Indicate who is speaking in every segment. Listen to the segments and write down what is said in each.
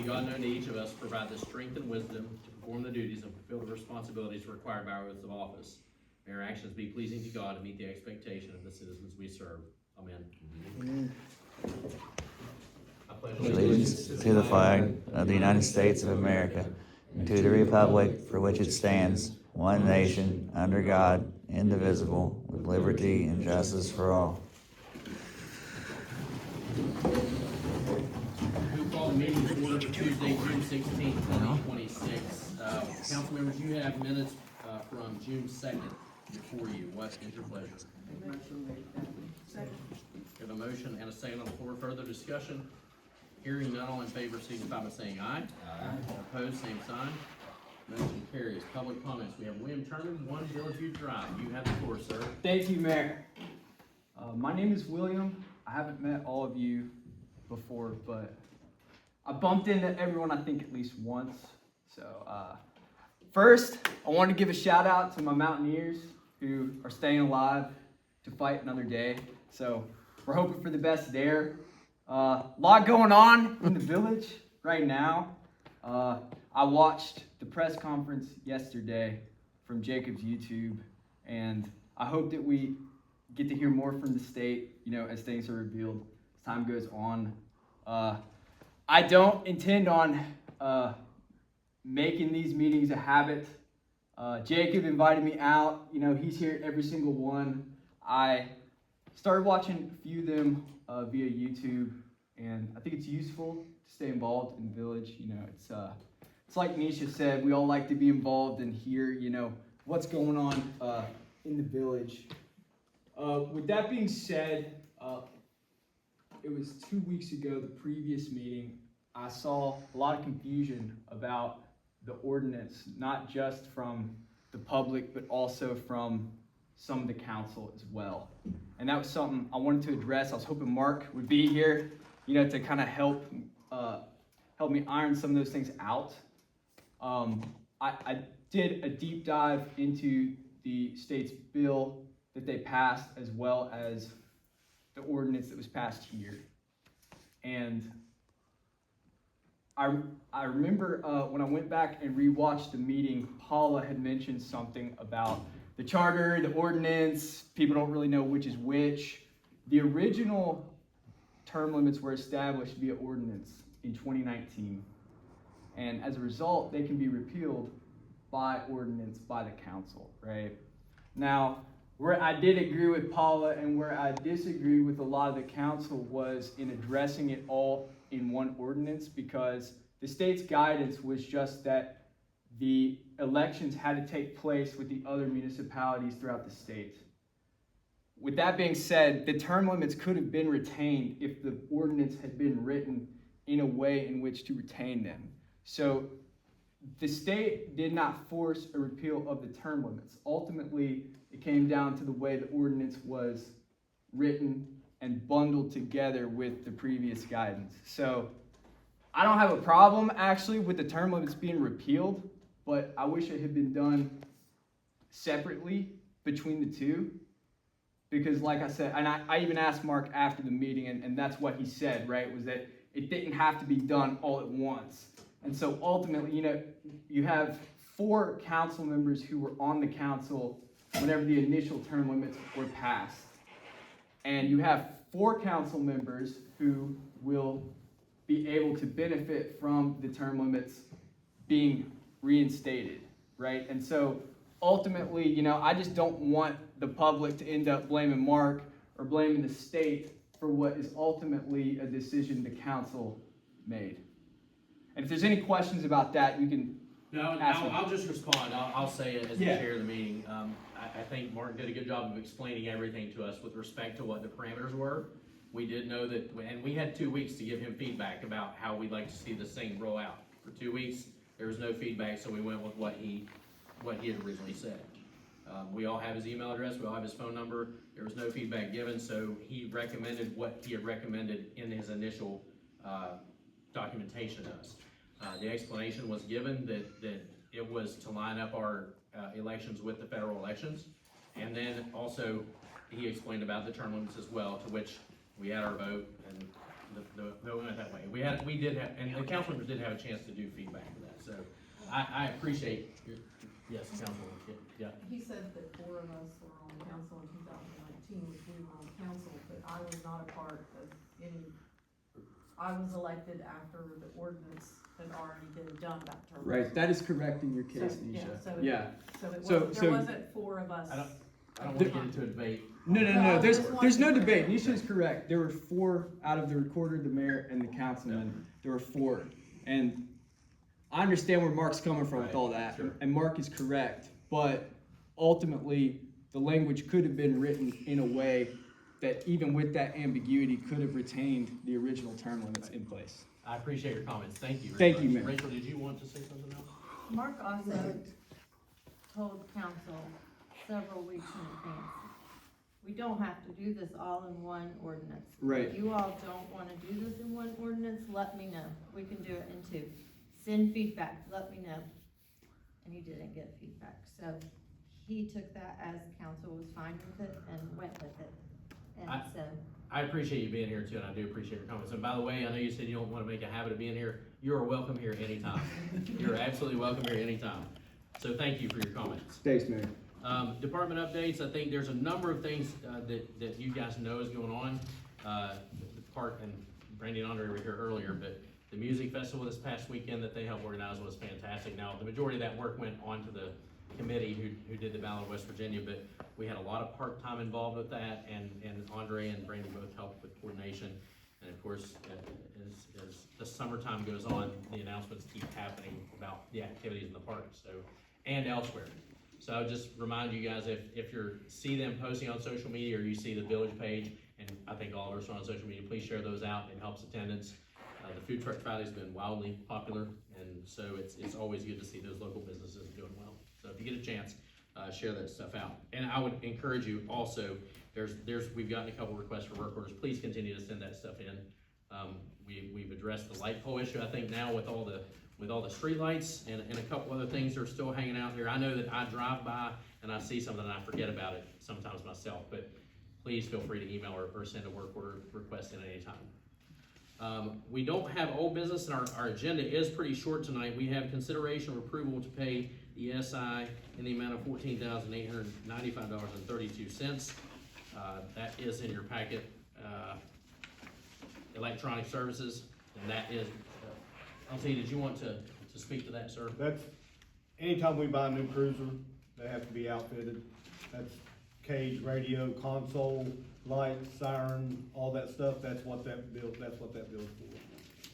Speaker 1: God known to each of us, provide the strength and wisdom to perform the duties and fulfill the responsibilities required by our oaths of office. May our actions be pleasing to God and meet the expectation of the citizens we serve. Amen.
Speaker 2: Amen.
Speaker 1: I pledge
Speaker 3: Allegiance to the flag of the United States of America and to the republic for which it stands, one nation, under God, indivisible, with liberty and justice for all.
Speaker 1: We will call the meeting to order for Tuesday, June 16, 2026. Council members, you have minutes from June 2nd before you. What is your pleasure? We have a motion and a second on the floor. Further discussion? Hearing none, all in favor signify by saying aye. Aye. Opposed, same sign. Motion carries. Public comments. We have William Turner, 1 Villageview Drive. You have the floor, sir.
Speaker 4: Thank you, Mayor. My name is William. I haven't met all of you before, but I bumped into everyone I think at least once. So first, I want to give a shout out to my Mountaineers who are staying alive to fight another day. So we're hoping for the best there. A lot going on in the village right now. I watched the press conference yesterday from Jacob's YouTube, and I hope that we get to hear more from the state, as things are revealed as time goes on. I don't intend on making these meetings a habit. Jacob invited me out. He's here every single one. I started watching a few of them via YouTube, and I think it's useful to stay involved in the village. It's like Nisha said, we all like to be involved and hear, what's going on in the village. With that being said, it was 2 weeks ago, the previous meeting, I saw a lot of confusion about the ordinance, not just from the public, but also from some of the council as well. And that was something I wanted to address. I was hoping Mark would be here, to kind of help me iron some of those things out. I did a deep dive into the state's bill that they passed, as well as the ordinance that was passed here. And I remember when I went back and rewatched the meeting, Paula had mentioned something about the charter, the ordinance. People don't really know which is which. The original term limits were established via ordinance in 2019. And as a result, they can be repealed by ordinance by the council, right? Now, where I did agree with Paula and where I disagree with a lot of the council was in addressing it all in one ordinance, because the state's guidance was just that the elections had to take place with the other municipalities throughout the state. With that being said, the term limits could have been retained if the ordinance had been written in a way in which to retain them. So the state did not force a repeal of the term limits. Ultimately, it came down to the way the ordinance was written and bundled together with the previous guidance. So I don't have a problem actually with the term limits being repealed, but I wish it had been done separately between the two. Because like I said, and I even asked Mark after the meeting, and that's what he said, right, was that it didn't have to be done all at once. And so ultimately, you have 4 council members who were on the council whenever the initial term limits were passed. And you have 4 council members who will be able to benefit from the term limits being reinstated, right? And so ultimately, I just don't want the public to end up blaming Mark or blaming the state for what is ultimately a decision the council made. And if there's any questions about that, you can ask me.
Speaker 1: I'll just respond. I'll say it as the chair of the meeting. I think Mark did a good job of explaining everything to us with respect to what the parameters were. We did know that, and we had 2 weeks to give him feedback about how we'd like to see this thing roll out. For 2 weeks, there was no feedback, so we went with what he had originally said. We all have his email address, we all have his phone number. There was no feedback given, so he recommended what he had recommended in his initial documentation to us. The explanation was given that it was to line up our elections with the federal elections, and then also he explained about the term limits as well, to which we had our vote, and the vote went that way. We we did have, and the council members did have a chance to do feedback for that, so I appreciate your, yes, Councilwoman, yeah.
Speaker 2: He said that 4 of us were on council in 2019, which we were on council, but I was not a part of any, I was elected after the ordinance had already been done about term.
Speaker 4: Right, that is correct in your case,
Speaker 2: So,
Speaker 4: Nisha.
Speaker 2: yeah, so
Speaker 4: Yeah.
Speaker 2: So it
Speaker 4: So-
Speaker 2: wasn't,
Speaker 4: so-
Speaker 2: there wasn't 4 of us.
Speaker 1: I don't want to get into a debate.
Speaker 4: No, there's no
Speaker 2: Well,
Speaker 4: debate. Nisha is correct. There were 4 out of the recorder, the mayor, and the councilman. There were 4. And I understand where Mark's coming from with all that.
Speaker 1: Sure.
Speaker 4: And Mark is correct. But ultimately, the language could have been written in a way that even with that ambiguity could have retained the original term limits in place.
Speaker 1: I appreciate your comments, thank you.
Speaker 4: Thank you,
Speaker 1: much.
Speaker 4: Mayor.
Speaker 1: Rachel, did you want to say something else?
Speaker 5: Mark also told council several weeks in advance, we don't have to do this all in one ordinance.
Speaker 4: Right.
Speaker 5: If you all don't wanna do this in one ordinance, let me know, we can do it in 2. Send feedback, let me know. And he didn't get feedback, so he took that as council was fine with it and went with it. And so,
Speaker 1: I appreciate you being here too, and I do appreciate your comments. And by the way, I know you said you don't want to make a habit of being here. You are welcome here anytime. You're absolutely welcome here anytime. So thank you for your comments.
Speaker 4: Thanks, Mayor.
Speaker 1: Department updates, I think there's a number of things that you guys know is going on. The park, and Brandy and Andre were here earlier, but the music festival this past weekend that they helped organize was fantastic. Now, the majority of that work went on to the committee who did the Battle of West Virginia, but we had a lot of part-time involved with that, and Andre and Brandy both helped with coordination. And of course, as the summertime goes on, the announcements keep happening about the activities in the park, so, and elsewhere. So I would just remind you guys, if you see them posting on social media, or you see the village page, and I think all of us are on social media, please share those out. It helps attendance. The food truck Friday's been wildly popular, and so it's always good to see those local businesses doing well. So if you get a chance, share that stuff out. And I would encourage you also, we've gotten a couple requests for work orders. Please continue to send that stuff in. We've addressed the light pole issue, I think, now with all the street lights and a couple other things that are still hanging out there. I know that I drive by and I see something and I forget about it sometimes myself, but please feel free to email or send a work order request in at any time. We don't have old business, and our agenda is pretty short tonight. We have consideration of approval to pay the SI in the amount of $14,895.32. That is in your packet. Electronic services, and that is, LT, did you want to speak to that, sir?
Speaker 6: That's, anytime we buy a new cruiser, they have to be outfitted. That's cage, radio, console, lights, siren, all that stuff. That's what that bill's for.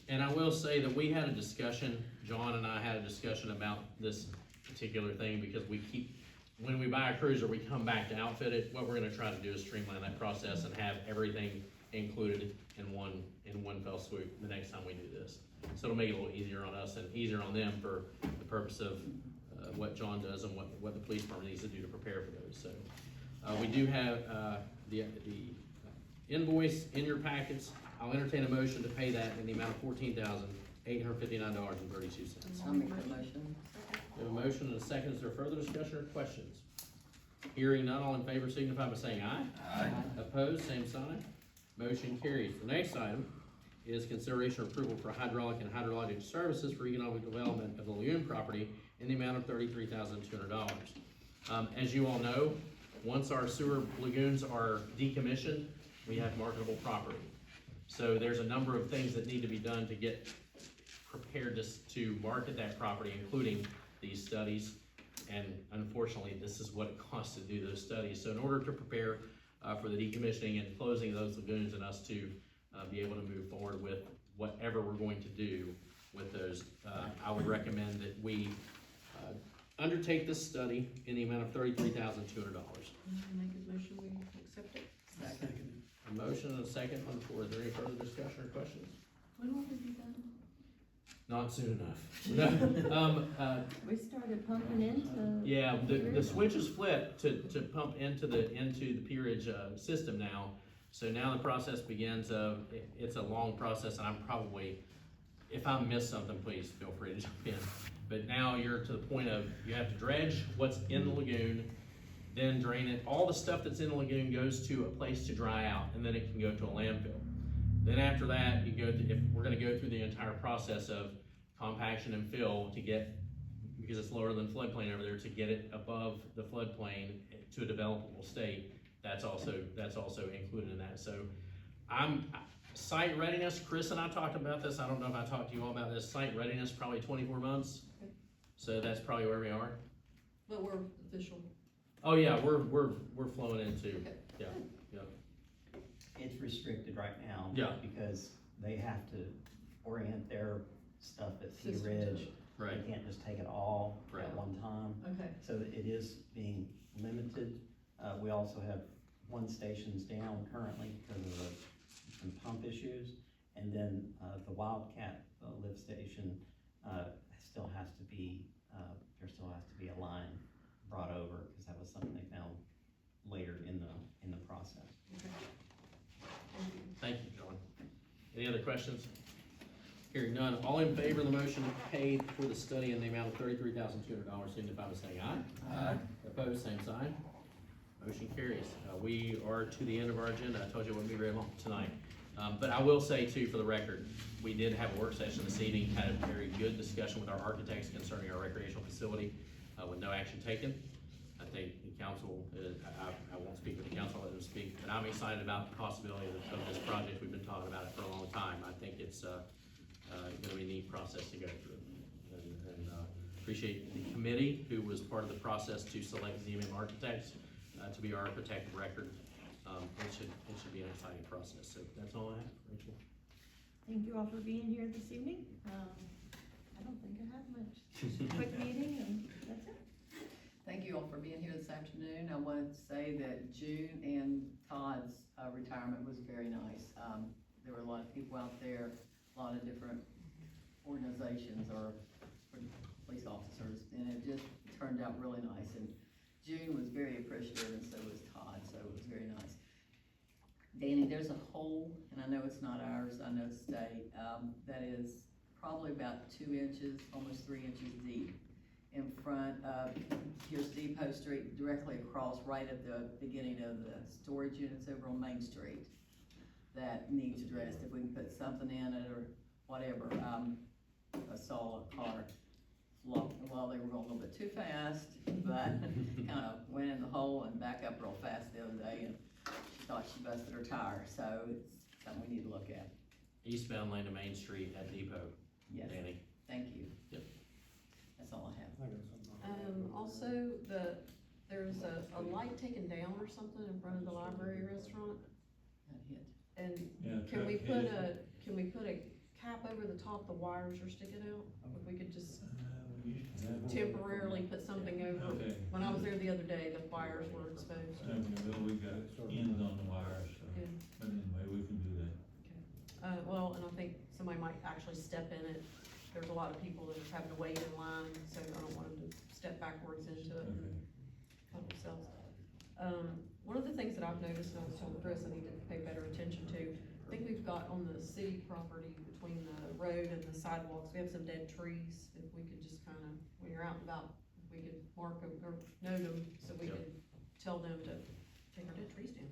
Speaker 1: And I will say that we had a discussion, John and I had a discussion about this particular thing, because when we buy a cruiser, we come back to outfit it. What we're gonna try to do is streamline that process and have everything included in one fell swoop the next time we do this. So it'll make it a little easier on us and easier on them for the purpose of what John does and what the police department needs to do to prepare for those. So we do have the invoice in your packets. I'll entertain a motion to pay that in the amount of $14,859.32.
Speaker 7: I'll make the motion.
Speaker 1: We have a motion and a second. Is there further discussion or questions? Hearing none, all in favor signify by saying aye.
Speaker 7: Aye.
Speaker 1: Opposed, same sign. Motion carries. The next item is consideration of approval for hydraulic and hydrologic services for economic development of the lagoon property in the amount of $33,200. As you all know, once our sewer lagoons are decommissioned, we have marketable property. So there's a number of things that need to be done to get prepared to market that property, including these studies. And unfortunately, this is what it costs to do those studies. So in order to prepare for the decommissioning and closing of those lagoons and us to be able to move forward with whatever we're going to do with those, I would recommend that we undertake this study in the amount of $33,200.
Speaker 2: Make a motion, we accept it.
Speaker 7: Second.
Speaker 1: A motion and a second on the floor. Is there any further discussion or questions?
Speaker 2: When will it be done?
Speaker 1: Not soon enough.
Speaker 5: we started pumping into.
Speaker 1: Yeah, the switch is flipped to pump into the peerage system now. So now the process begins. It's a long process, and I'm probably, if I miss something, please feel free to jump in. But now you're to the point of you have to dredge what's in the lagoon, then drain it. All the stuff that's in the lagoon goes to a place to dry out, and then it can go to a landfill. Then after that, you go, if we're gonna go through the entire process of compaction and fill to get, because it's lower than floodplain over there, to get it above the floodplain to a developable state, that's also included in that. So site readiness, Chris and I talked about this, I don't know if I talked to you all about this, site readiness, probably 24 months. So that's probably where we are.
Speaker 2: But we're official.
Speaker 1: Oh yeah, we're flowing into,
Speaker 2: Okay.
Speaker 1: yeah.
Speaker 7: It's restricted right now.
Speaker 1: Yeah.
Speaker 7: Because they have to orient their stuff at Sea
Speaker 2: System to
Speaker 7: Ridge.
Speaker 2: it.
Speaker 1: Right.
Speaker 7: They can't just take it all
Speaker 1: Right.
Speaker 7: at one time.
Speaker 2: Okay.
Speaker 7: So that it is being limited. We also have one station's down currently because of some pump issues. And then, the Wildcat lift station, still has to be, there still has to be a line brought over, because that was something they found later in the process.
Speaker 2: Okay.
Speaker 1: Thank you, John. Any other questions? Hearing none, all in favor of the motion paid for the study in the amount of $33,200, signify by saying aye.
Speaker 3: Aye.
Speaker 1: Opposed, same sign. Motion carries. We are to the end of our agenda. I told you it wouldn't be very long tonight. But I will say too, for the record, we did have a work session this evening, had a very good discussion with our architects concerning our recreational facility, with no action taken. I think the council, I won't speak for the council, I'll let them speak, but I'm excited about the possibility of this project. We've been talking about it for a long time. I think it's gonna be a neat process to go through. And appreciate the committee who was part of the process to select ZMM Architects to be our architect of record. It should be an exciting process. So that's all I have, Rachel.
Speaker 5: Thank you all for being here this evening. I don't think I have much. Just a quick meeting and that's it.
Speaker 8: Thank you all for being here this afternoon. I wanted to say that June and Todd's retirement was very nice. There were a lot of people out there, a lot of different organizations or police officers, and it just turned out really nice. And June was very appreciative, and so was Todd, so it was very nice. Danny, there's a hole, and I know it's not ours, I know it's state, that is probably about 2 inches, almost 3 inches deep in front of, here's Depot Street, directly across, right at the beginning of the storage units over on Main Street. That needs addressed, if we can put something in it or whatever. I saw a car flop, well, they were going a little bit too fast, but kind of went in the hole and back up real fast the other day, and she thought she busted her tire, so it's something we need to look at.
Speaker 1: Eastbound lane to Main Street at Depot.
Speaker 8: Yes,
Speaker 1: Danny.
Speaker 8: thank you.
Speaker 1: Yep.
Speaker 8: That's all I have.
Speaker 2: Also, there's a light taken down or something in front of the library restaurant,
Speaker 8: That hit.
Speaker 2: and can we put a cap over the top, the wires are sticking out? If we could just temporarily put something over.
Speaker 9: Okay.
Speaker 2: When I was there the other day, the wires were exposed.
Speaker 9: We got ends on the wires, so,
Speaker 2: Yeah.
Speaker 9: but anyway, we can do that.
Speaker 2: Well, and I think somebody might actually step in it. There's a lot of people that are having to wait in line, so I don't want them to step backwards into it and cut themselves. One of the things that I've noticed, and I was telling Chris I need to pay better attention to, I think we've got on the city property between the road and the sidewalks, we have some dead trees. If we could just kind of, when you're out and about, if we could mark them or note them, so we could tell them to take our dead trees down.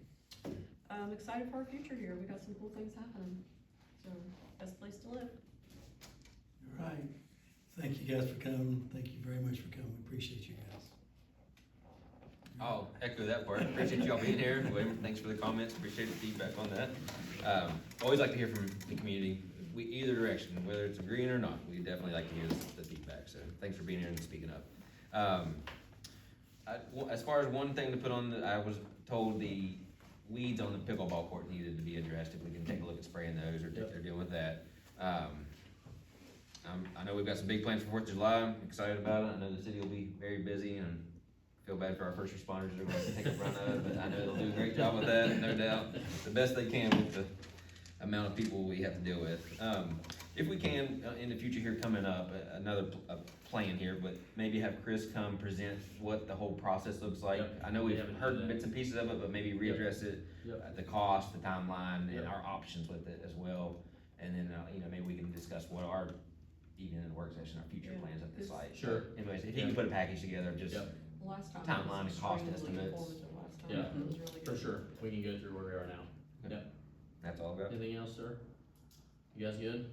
Speaker 2: I'm excited for our future here. We got some cool things happening. So, best place to live.
Speaker 10: All right. Thank you guys for coming. Thank you very much for coming. We appreciate you guys.
Speaker 11: I'll echo that part. Appreciate y'all being here. Thanks for the comments. Appreciate the feedback on that. Always like to hear from the community, either direction, whether it's agreeing or not. We definitely like to hear the feedback. So thanks for being here and speaking up. As far as one thing to put on, I was told the weeds on the pickleball court needed to be addressed. If we can take a look at spraying those or if they're dealing with that. I know we've got some big plans for 4th of July. I'm excited about it. I know the city will be very busy and feel bad for our first responders that are going to take a run of it, but I know they'll do a great job with that, no doubt. The best they can with the amount of people we have to deal with. If we can, in the future here coming up, another plan here, but maybe have Chris come present what the whole process looks like.
Speaker 1: Yep.
Speaker 11: I know we've
Speaker 1: haven't
Speaker 11: heard
Speaker 1: done that.
Speaker 11: bits and pieces of it, but maybe readdress it, the cost, the timeline, and
Speaker 1: Yep.
Speaker 11: our options with it as well. And then, maybe we can discuss what our, even in the work session, our future plans at the site.
Speaker 1: Sure.
Speaker 11: Anyways, if you can put a package together of just
Speaker 1: Yep.
Speaker 2: Last time.
Speaker 11: Timeline and cost
Speaker 2: extremely
Speaker 11: estimates.
Speaker 2: informative last time.
Speaker 1: Yeah,
Speaker 2: It was really
Speaker 1: For
Speaker 2: good.
Speaker 1: sure, we can go through where we are now. Yep.
Speaker 11: That's all I've got.
Speaker 1: Anything else, sir? You guys good?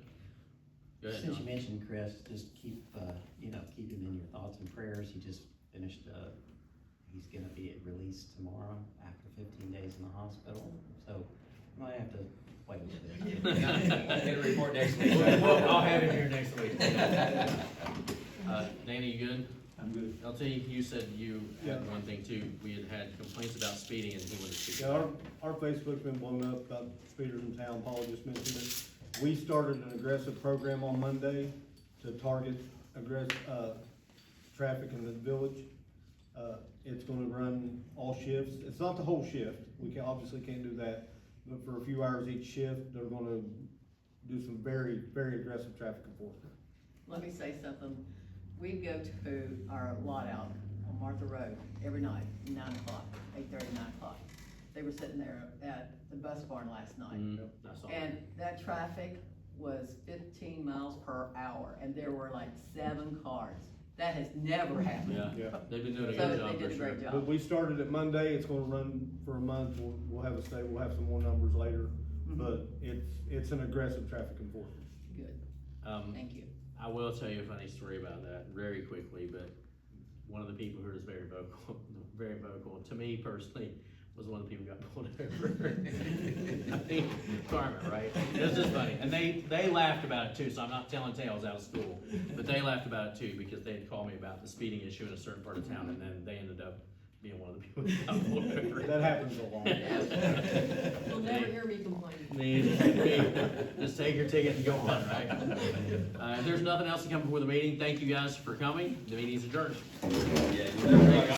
Speaker 1: Go ahead,
Speaker 7: Since
Speaker 1: Don.
Speaker 7: you mentioned Chris, just keep, keep him in your thoughts and prayers. He just finished, he's gonna be released tomorrow after 15 days in the hospital, so you might have to wait a little bit.
Speaker 11: I'll get a report next week.
Speaker 1: I'll have him here next week. Danny, you good?
Speaker 9: I'm good.
Speaker 1: LT, you said you
Speaker 6: Yeah.
Speaker 1: had one thing too. We had complaints about speeding and he wanted to speak.
Speaker 6: Yeah, our Facebook's been blown up about speeders in town. Paul just mentioned it. We started an aggressive program on Monday to target traffic in the village. It's gonna run all shifts. It's not the whole shift. We obviously can't do that. But for a few hours each shift, they're gonna do some very, very aggressive traffic enforcement.
Speaker 8: Let me say something. We go to our lot out on Martha Road every night, 9 o'clock, 8:30, 9 o'clock. They were sitting there at the bus barn last night.
Speaker 1: That's all.
Speaker 8: And that traffic was 15 miles per hour, and there were like 7 cars. That has never happened.
Speaker 1: Yeah,
Speaker 6: Yeah.
Speaker 1: they've been doing a
Speaker 8: So
Speaker 1: good job
Speaker 8: they
Speaker 1: for
Speaker 8: did a
Speaker 1: sure.
Speaker 8: great
Speaker 6: But
Speaker 8: job.
Speaker 6: we started it Monday. It's gonna run for a month. We'll have some more numbers later. But it's an aggressive traffic enforcement.
Speaker 8: Good, thank you.
Speaker 1: I will tell you a funny story about that very quickly, but one of the people who was very vocal, to me personally, was one of the people who got pulled over. I think, Carmen, right? It was just funny. And they laughed about it too, so I'm not telling tales out of school. But they laughed about it too, because they had called me about the speeding issue in a certain part of town, and then they ended up being one of the people who got pulled over.
Speaker 6: That happens a lot.
Speaker 2: You'll never hear me complaining.
Speaker 1: Just take your ticket and go on, right? If there's nothing else to come before the meeting, thank you guys for coming. The meeting's adjourned.
Speaker 11: Yeah,